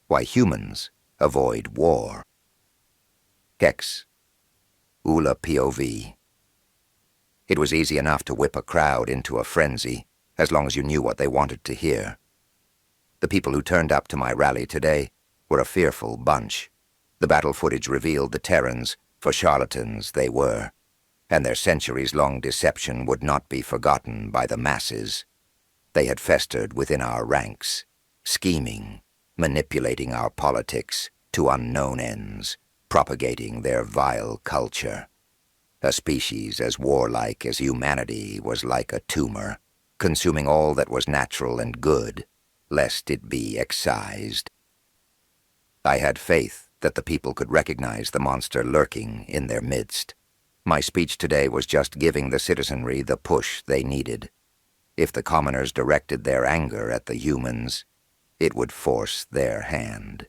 Why humans avoid war. Kex. Ula POV. It was easy enough to whip a crowd into a frenzy, as long as you knew what they wanted to hear. The people who turned up to my rally today were a fearful bunch. The battle footage revealed the Terrans for charlatans they were, and their centuries-long deception would not be forgotten by the masses. They had festered within our ranks, scheming, manipulating our politics to unknown ends, propagating their vile culture. A species as warlike as humanity was like a tumor, consuming all that was natural and good, lest it be excised. I had faith that the people could recognize the monster lurking in their midst. My speech today was just giving the citizenry the push they needed. If the commoners directed their anger at the humans, it would force their hand.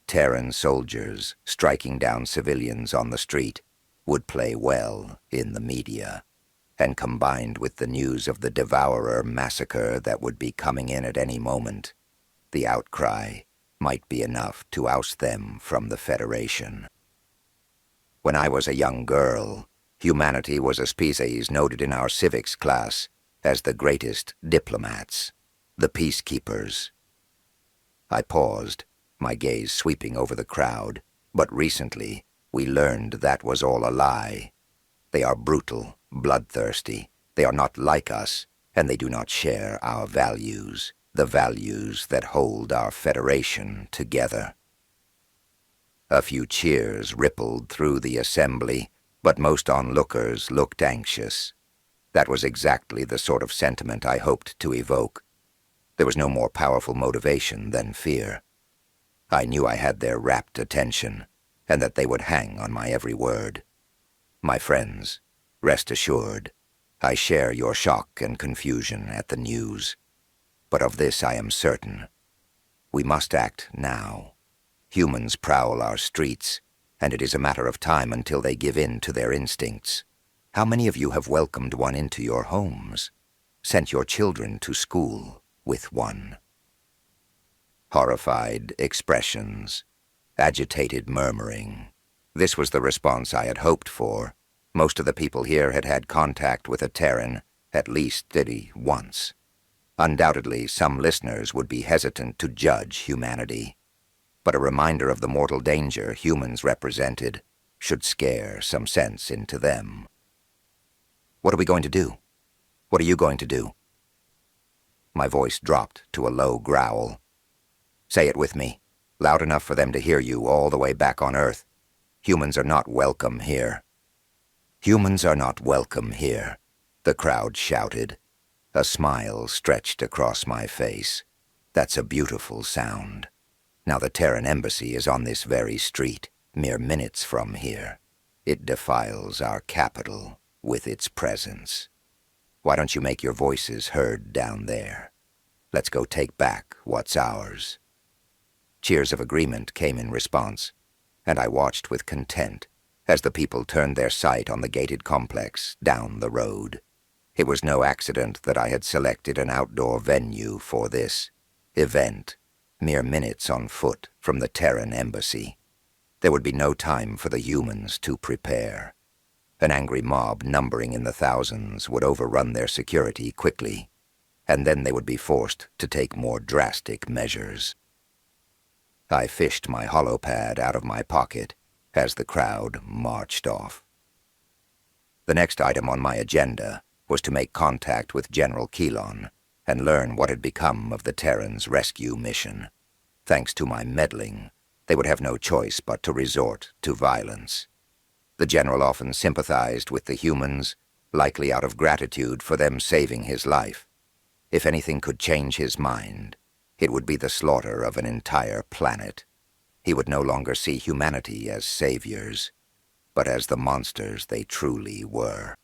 Terran soldiers striking down civilians on the street would play well in the media, and combined with the news of the Devourer massacre that would be coming in at any moment, the outcry might be enough to oust them from the Federation. When I was a young girl, humanity was a species noted in our civics class as the greatest diplomats, the peacekeepers. I paused, my gaze sweeping over the crowd, but recently we learned that was all a lie. They are brutal, bloodthirsty, they are not like us, and they do not share our values, the values that hold our Federation together. A few cheers rippled through the assembly, but most onlookers looked anxious. That was exactly the sort of sentiment I hoped to evoke. There was no more powerful motivation than fear. I knew I had their rapt attention, and that they would hang on my every word. My friends, rest assured, I share your shock and confusion at the news. But of this I am certain. We must act now. Humans prowl our streets, and it is a matter of time until they give in to their instincts. How many of you have welcomed one into your homes, sent your children to school with one? Horrified expressions, agitated murmuring. This was the response I had hoped for. Most of the people here had had contact with a Terran at least once. Undoubtedly, some listeners would be hesitant to judge humanity, but a reminder of the mortal danger humans represented should scare some sense into them. What are we going to do? What are you going to do? My voice dropped to a low growl. Say it with me, loud enough for them to hear you all the way back on Earth. Humans are not welcome here. Humans are not welcome here, the crowd shouted. A smile stretched across my face. That's a beautiful sound. Now the Terran embassy is on this very street, mere minutes from here. It defiles our capital with its presence. Why don't you make your voices heard down there? Let's go take back what's ours. Cheers of agreement came in response, and I watched with content as the people turned their sight on the gated complex down the road. It was no accident that I had selected an outdoor venue for this event, mere minutes on foot from the Terran embassy. There would be no time for the humans to prepare. An angry mob numbering in the thousands would overrun their security quickly, and then they would be forced to take more drastic measures. I fished my holopad out of my pocket as the crowd marched off. The next item on my agenda was to make contact with General Keelon and learn what had become of the Terrans' rescue mission. Thanks to my meddling, they would have no choice but to resort to violence. The general often sympathized with the humans, likely out of gratitude for them saving his life. If anything could change his mind, it would be the slaughter of an entire planet. He would no longer see humanity as saviors, but as the monsters they truly were.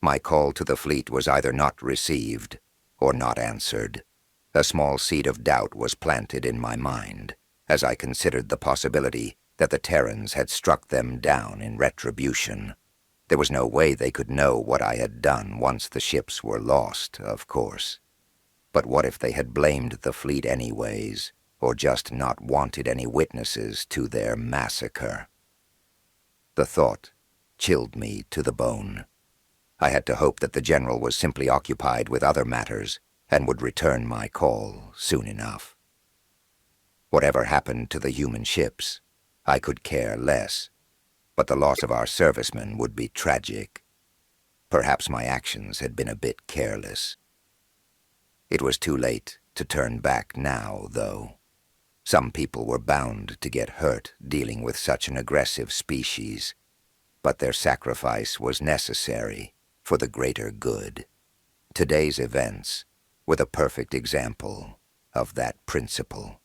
My call to the fleet was either not received or not answered. A small seed of doubt was planted in my mind as I considered the possibility that the Terrans had struck them down in retribution. There was no way they could know what I had done once the ships were lost, of course. But what if they had blamed the fleet anyways, or just not wanted any witnesses to their massacre. The thought chilled me to the bone. I had to hope that the general was simply occupied with other matters and would return my call soon enough. Whatever happened to the human ships, I could care less, but the loss of our servicemen would be tragic. Perhaps my actions had been a bit careless. It was too late to turn back now, though. Some people were bound to get hurt dealing with such an aggressive species, but their sacrifice was necessary for the greater good. Today's events were the perfect example of that principle.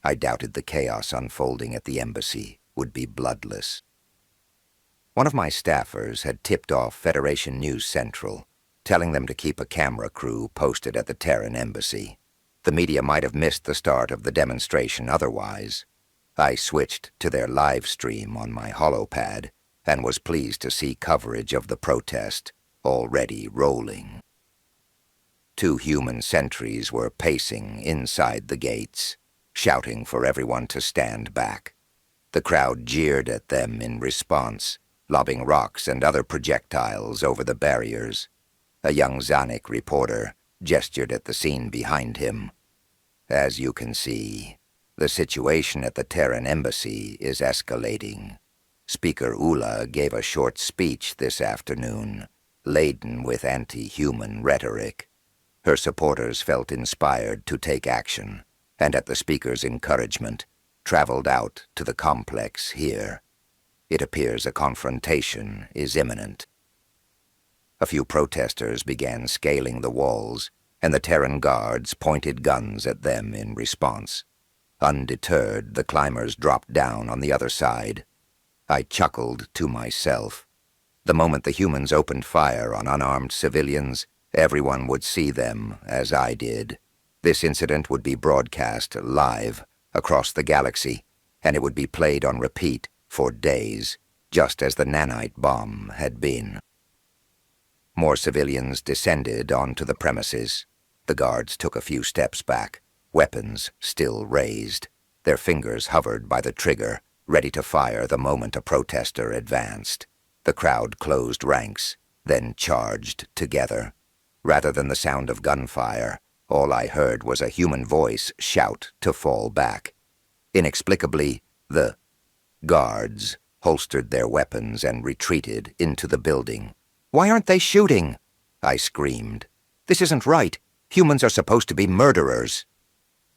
I doubted the chaos unfolding at the embassy would be bloodless. One of my staffers had tipped off Federation News Central, telling them to keep a camera crew posted at the Terran embassy. The media might have missed the start of the demonstration otherwise. I switched to their live stream on my holopad and was pleased to see coverage of the protest already rolling. 2 human sentries were pacing inside the gates, shouting for everyone to stand back. The crowd jeered at them in response, lobbing rocks and other projectiles over the barriers. A young Zanik reporter gestured at the scene behind him. As you can see, the situation at the Terran embassy is escalating. Speaker Ula gave a short speech this afternoon, laden with anti-human rhetoric. Her supporters felt inspired to take action, and at the speaker's encouragement, traveled out to the complex here. It appears a confrontation is imminent. A few protesters began scaling the walls, and the Terran guards pointed guns at them in response. Undeterred, the climbers dropped down on the other side. I chuckled to myself. The moment the humans opened fire on unarmed civilians, everyone would see them as I did. This incident would be broadcast live across the galaxy, and it would be played on repeat for days, just as the nanite bomb had been. More civilians descended onto the premises. The guards took a few steps back, weapons still raised. Their fingers hovered by the trigger, ready to fire the moment a protester advanced. The crowd closed ranks, then charged together. Rather than the sound of gunfire, all I heard was a human voice shout to fall back. Inexplicably, the guards holstered their weapons and retreated into the building. "Why aren't they shooting?" I screamed. "This isn't right. Humans are supposed to be murderers."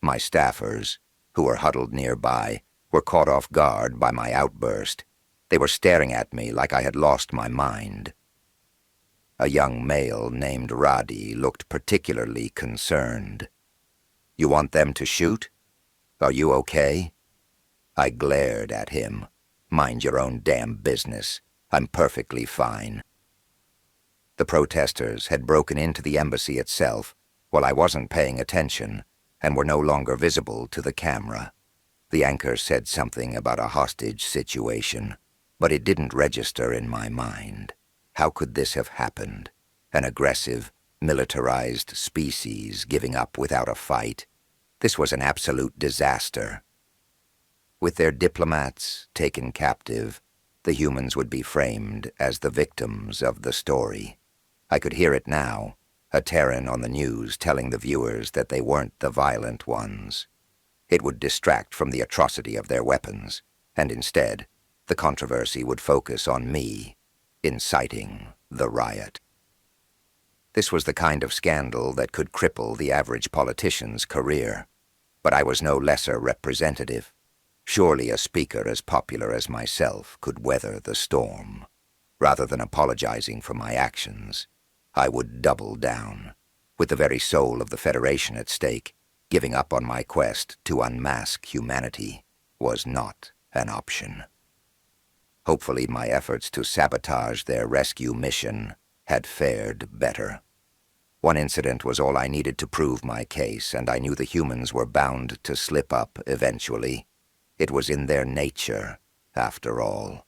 My staffers, who were huddled nearby, were caught off guard by my outburst. They were staring at me like I had lost my mind. A young male named Radi looked particularly concerned. "You want them to shoot? Are you okay?" I glared at him. "Mind your own damn business. I'm perfectly fine." The protesters had broken into the embassy itself while I wasn't paying attention and were no longer visible to the camera. The anchor said something about a hostage situation, but it didn't register in my mind. How could this have happened? An aggressive, militarized species giving up without a fight? This was an absolute disaster. With their diplomats taken captive, the humans would be framed as the victims of the story. I could hear it now, a Terran on the news telling the viewers that they weren't the violent ones. It would distract from the atrocity of their weapons, and instead, the controversy would focus on me, inciting the riot. This was the kind of scandal that could cripple the average politician's career, but I was no lesser representative. Surely a speaker as popular as myself could weather the storm. Rather than apologizing for my actions, I would double down. With the very soul of the Federation at stake, giving up on my quest to unmask humanity was not an option. Hopefully my efforts to sabotage their rescue mission had fared better. One incident was all I needed to prove my case, and I knew the humans were bound to slip up eventually. It was in their nature, after all.